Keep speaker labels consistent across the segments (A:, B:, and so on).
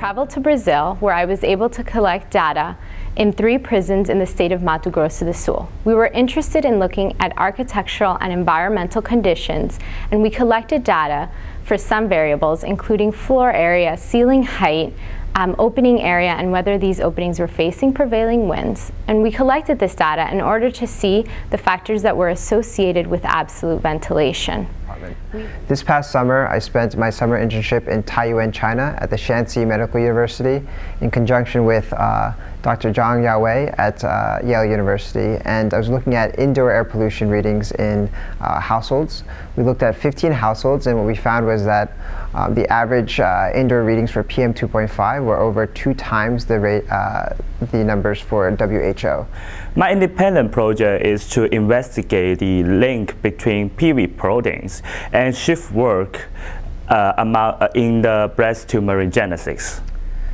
A: traveled to Brazil, where I was able to collect data in 3 prisons in the state of Mato Grosso do Sul. We were interested in looking at architectural and environmental conditions, and we collected data for some variables, including floor area, ceiling height, opening area, and whether these openings were facing prevailing winds. And we collected this data in order to see the factors that were associated with absolute ventilation.
B: This past summer, I spent my summer internship in Taiyuan, China at the Shanxi Medical University in conjunction with Dr. Zhang Yaowei at Yale University, and I was looking at indoor air pollution readings in households. We looked at 15 households, and what we found was that the average indoor readings for PM 2.5 were over 2 times the numbers for WHO.
C: My independent project is to investigate the link between PV proteins and shift work in the breast tumorigenesis.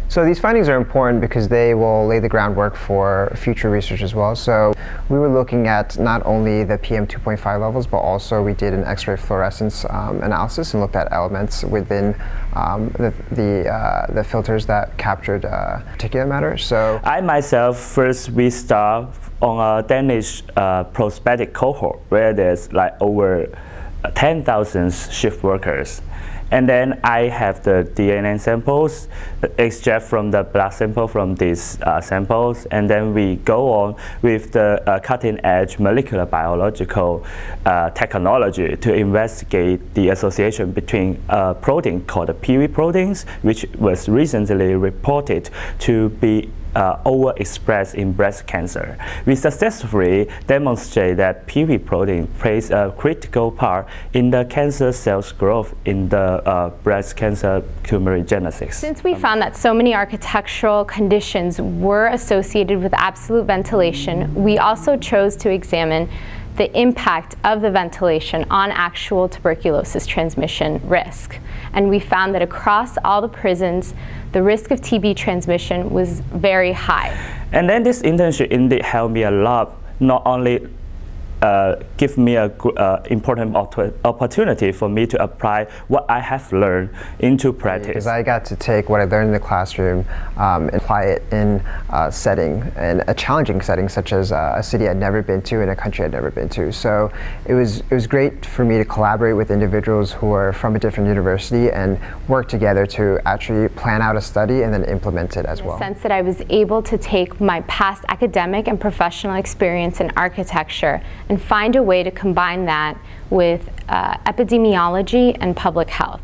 B: So these findings are important because they will lay the groundwork for future research as well. So we were looking at not only the PM 2.5 levels, but also we did an X-ray fluorescence analysis and looked at elements within the filters that captured particulate matter. So
C: I myself, we start on a Danish prospective cohort where there's like over 10,000 shift workers. And then I have the DNA samples, extract from the blood sample from these samples, and then we go on with the cutting-edge molecular biological technology to investigate the association between a protein called the PV proteins, which was recently reported to be overexpressed in breast cancer. We successfully demonstrate that PV protein plays a critical part in the cancer cells growth in the breast cancer tumorigenesis.
A: Since we found that so many architectural conditions were associated with absolute ventilation, we also chose to examine the impact of the ventilation on actual tuberculosis transmission risk. And we found that across all the prisons, the risk of TB transmission was very high.
C: And then this internship indeed helped me a lot, not only give me an important opportunity for me to apply what I have learned into practice.
B: Because I got to take what I learned in the classroom and apply it in a setting, in a challenging setting such as a city I'd never been to and a country I'd never been to. So it was great for me to collaborate with individuals who are from a different university and work together to actually plan out a study and then implement it as well.
A: In the sense that I was able to take my past academic and professional experience in architecture and find a way to combine that with epidemiology and public health.